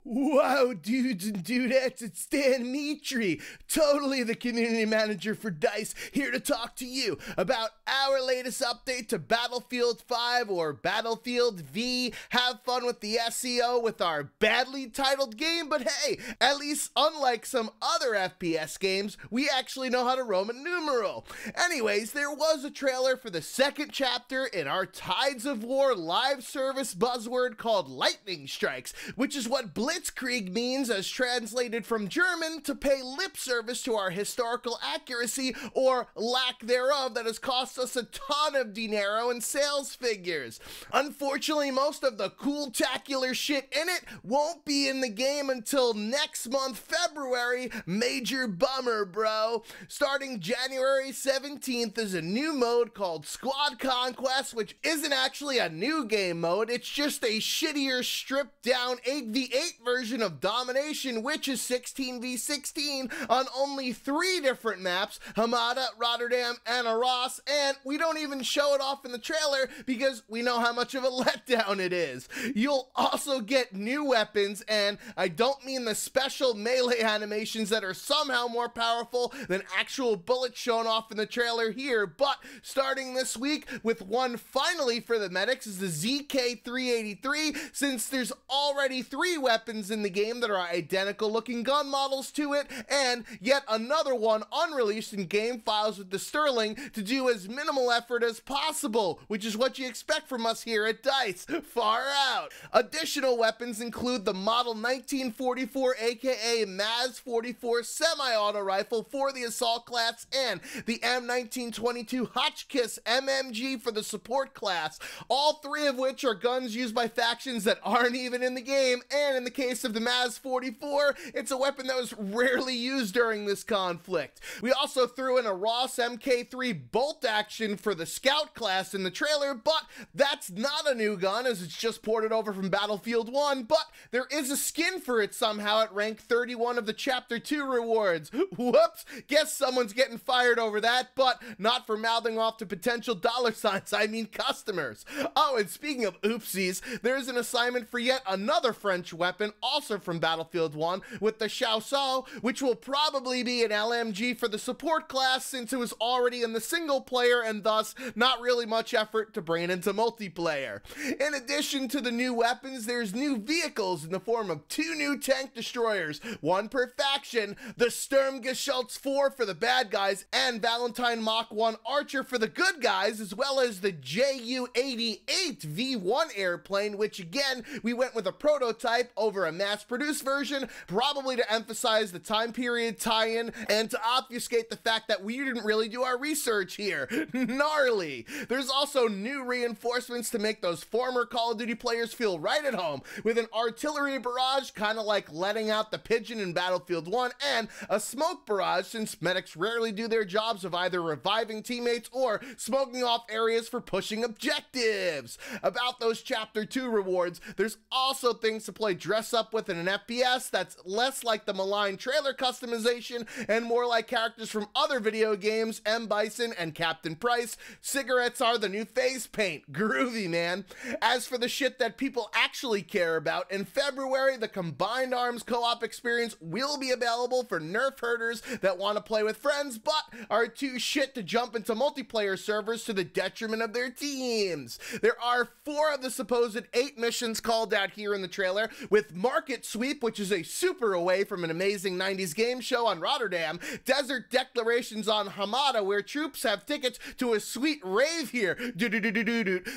Wow, dudes and dudettes, it's Dan Mitri, totally the community manager for DICE, here to talk to you about our latest update to Battlefield 5 or Battlefield V. Have fun with the SEO with our badly titled game, but hey, at least unlike some other FPS games, we actually know how to Roman numeral. Anyways, there was a trailer for the second chapter in our Tides of War live service buzzword called Lightning Strikes, which is what Blitzkrieg means as translated from German to pay lip service to our historical accuracy or lack thereof that has cost us a ton of dinero in sales figures. Unfortunately, most of the cool-tacular shit in it won't be in the game until next month, February. Major bummer, bro. Starting January 17th is a new mode called Squad Conquest, which isn't actually a new game mode, it's just a shittier, stripped-down 8v8 version of Domination, which is 16v16 on only 3 different maps: Hamada, Rotterdam, and Arras, and we don't even show it off in the trailer because we know how much of a letdown it is. You'll also get new weapons, and I don't mean the special melee animations that are somehow more powerful than actual bullets shown off in the trailer here, but starting this week with one finally for the medics is the ZK383, since there's already 3 weapons in the game that are identical looking gun models to it, and yet another one unreleased in game files with the Sterling to do as minimal effort as possible, which is what you expect from us here at DICE. Far out. Additional weapons include the Model 1944 aka MAZ 44 semi-auto rifle for the assault class and the M1922 Hotchkiss MMG for the support class, all 3 of which are guns used by factions that aren't even in the game, and in the case of the MAZ 44, it's a weapon that was rarely used during this conflict. We also threw in a Ross MK3 bolt action for the scout class in the trailer, but that's not a new gun as it's just ported over from Battlefield 1, but there is a skin for it somehow at rank 31 of the Chapter 2 rewards. Whoops, guess someone's getting fired over that, but not for mouthing off to potential $signs, I mean customers. Oh, and speaking of oopsies, there's an assignment for yet another French weapon, also from Battlefield 1, with the Chausseau, which will probably be an LMG for the support class since it was already in the single player and thus not really much effort to bring it into multiplayer. In addition to the new weapons, there's new vehicles in the form of 2 new tank destroyers, 1 per faction, the Sturmgeschütz 4 for the bad guys, and Valentine Mach 1 Archer for the good guys, as well as the Ju-88 V1 airplane, which again, we went with a prototype over a mass-produced version, probably to emphasize the time period tie-in and to obfuscate the fact that we didn't really do our research here. Gnarly! There's also new reinforcements to make those former Call of Duty players feel right at home, with an artillery barrage, kind of like letting out the pigeon in Battlefield 1, and a smoke barrage, since medics rarely do their jobs of either reviving teammates or smoking off areas for pushing objectives. About those Chapter 2 rewards, there's also things to play dress up with in an FPS that's less like the malign trailer customization and more like characters from other video games, M. Bison and Captain Price. Cigarettes are the new face paint. Groovy, man. As for the shit that people actually care about, in February, the Combined Arms co-op experience will be available for nerf herders that want to play with friends but are too shit to jump into multiplayer servers to the detriment of their teams. There are 4 of the supposed 8 missions called out here in the trailer, with Market Sweep, which is a super away from an amazing 90s game show on Rotterdam, Desert Declarations on Hamada, where troops have tickets to a sweet rave here,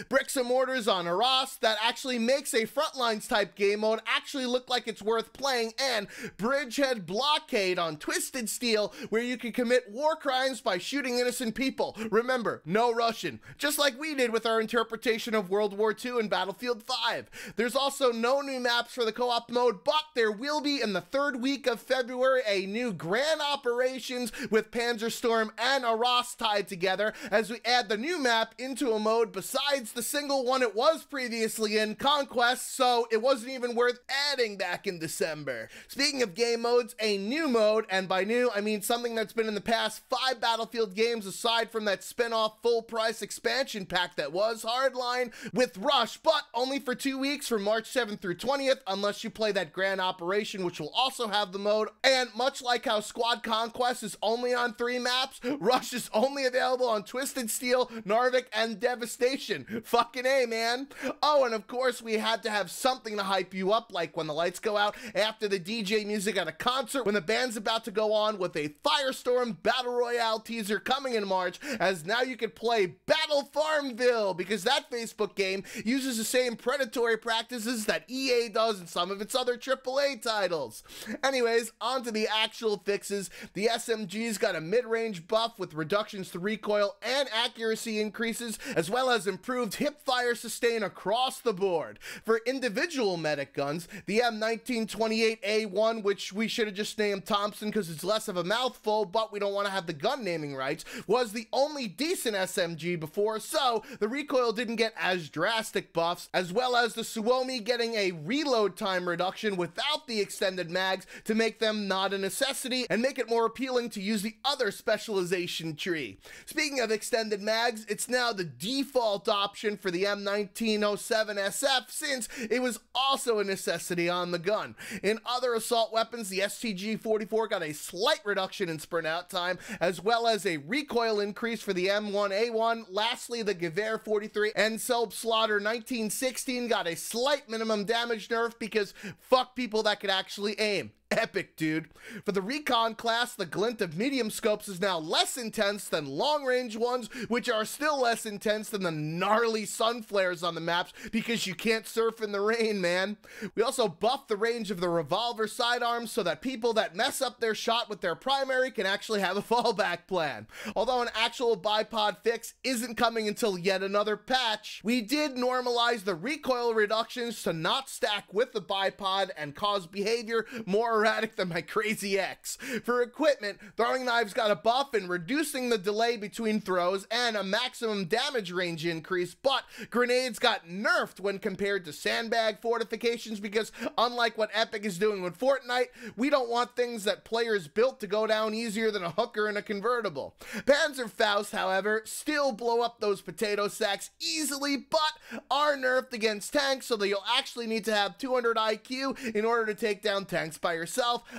Bricks and Mortars on Arras, that actually makes a Frontlines type game mode actually look like it's worth playing, and Bridgehead Blockade on Twisted Steel, where you can commit war crimes by shooting innocent people. Remember, no Russian, just like we did with our interpretation of World War II in Battlefield 5. There's also no new maps for the co-op mode, but there will be in the 3rd week of February a new Grand Operations with Panzerstorm and Arras tied together, as we add the new map into a mode besides the single one it was previously in, Conquest, so it wasn't even worth adding back in December. Speaking of game modes, a new mode, and by new I mean something that's been in the past 5 Battlefield games aside from that spin-off full-price expansion pack that was Hardline, with Rush, but only for 2 weeks from March 7th through 20th, unless unless you play that Grand Operation, which will also have the mode. And much like how Squad Conquest is only on 3 maps, Rush is only available on Twisted Steel, Narvik, and Devastation. Fucking A, man. Oh, and of course, we had to have something to hype you up, like when the lights go out after the DJ music at a concert, when the band's about to go on with a Firestorm Battle Royale teaser coming in March, as now you can play Battle Farmville, because that Facebook game uses the same predatory practices that EA does in some of its other AAA titles. Anyways, on to the actual fixes. The SMG's got a mid-range buff with reductions to recoil and accuracy increases, as well as improved hip-fire sustain across the board. For individual medic guns, the M1928A1, which we should have just named Thompson because it's less of a mouthful, but we don't want to have the gun naming rights, was the only decent SMG before, so the recoil didn't get as drastic buffs, as well as the Suomi getting a reload time reduction without the extended mags to make them not a necessity and make it more appealing to use the other specialization tree. Speaking of extended mags, it's now the default option for the M1907SF since it was also a necessity on the gun. In other assault weapons, the STG-44 got a slight reduction in sprint out time, as well as a recoil increase for the M1A1. Lastly, the Gewehr 43 and Selb Slaughter 1916 got a slight minimum damage nerf because fuck people that could actually aim. Epic, dude. For the recon class, the glint of medium scopes is now less intense than long-range ones, which are still less intense than the gnarly sun flares on the maps because you can't surf in the rain, man. We also buffed the range of the revolver sidearms so that people that mess up their shot with their primary can actually have a fallback plan. Although an actual bipod fix isn't coming until yet another patch, we did normalize the recoil reductions to not stack with the bipod and cause behavior more erratic than my crazy ex. For equipment, throwing knives got a buff in reducing the delay between throws and a maximum damage range increase, but grenades got nerfed when compared to sandbag fortifications because unlike what Epic is doing with Fortnite, we don't want things that players built to go down easier than a hooker in a convertible. Panzerfaust, however, still blow up those potato sacks easily, but are nerfed against tanks, so that you'll actually need to have 200 IQ in order to take down tanks by yourself,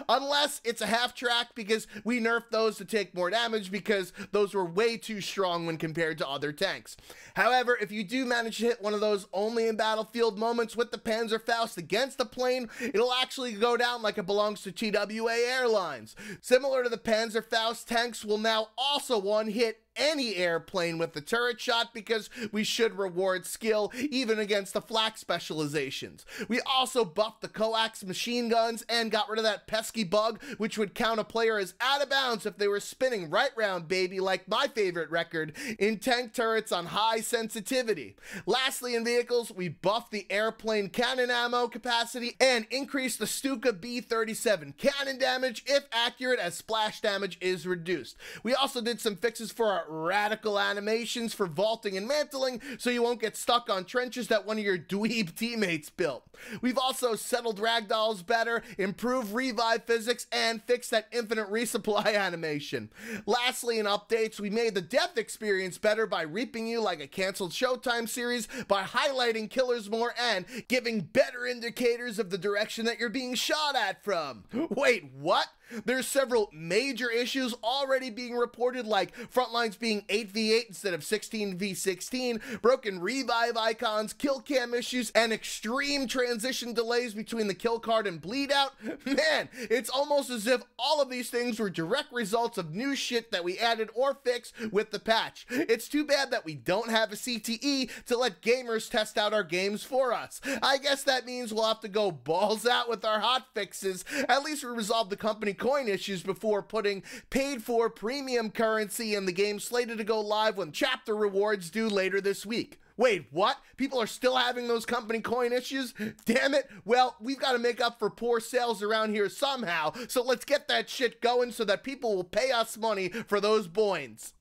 unless it's a half track because we nerfed those to take more damage because those were way too strong when compared to other tanks. However, if you do manage to hit one of those only in battlefield moments with the Panzerfaust against a plane, it'll actually go down like it belongs to TWA Airlines. Similar to the Panzerfaust, tanks will now also one-hit any airplane with the turret shot because we should reward skill even against the flak specializations. We also buffed the coax machine guns and got rid of that pesky bug which would count a player as out of bounds if they were spinning right round baby, like my favorite record in tank turrets on high sensitivity. Lastly, in vehicles, we buffed the airplane cannon ammo capacity and increased the Stuka B-37 cannon damage if accurate, as splash damage is reduced. We also did some fixes for our radical animations for vaulting and mantling so you won't get stuck on trenches that one of your dweeb teammates built. We've also settled ragdolls better, improved revive physics, and fixed that infinite resupply animation. Lastly, in updates, we made the death experience better by reaping you like a canceled Showtime series, by highlighting killers more, and giving better indicators of the direction that you're being shot at from. Wait, what? There's several major issues already being reported, like frontlines being 8v8 instead of 16v16, broken revive icons, kill cam issues, and extreme transition delays between the kill card and bleed out. Man, it's almost as if all of these things were direct results of new shit that we added or fixed with the patch. It's too bad that we don't have a CTE to let gamers test out our games for us. I guess that means we'll have to go balls out with our hot fixes. At least we resolved the company coin issues before putting paid for premium currency in the game slated to go live when chapter rewards due later this week. Wait, what? People are still having those company coin issues? Damn it. Well, we've got to make up for poor sales around here somehow, so let's get that shit going so that people will pay us money for those boins.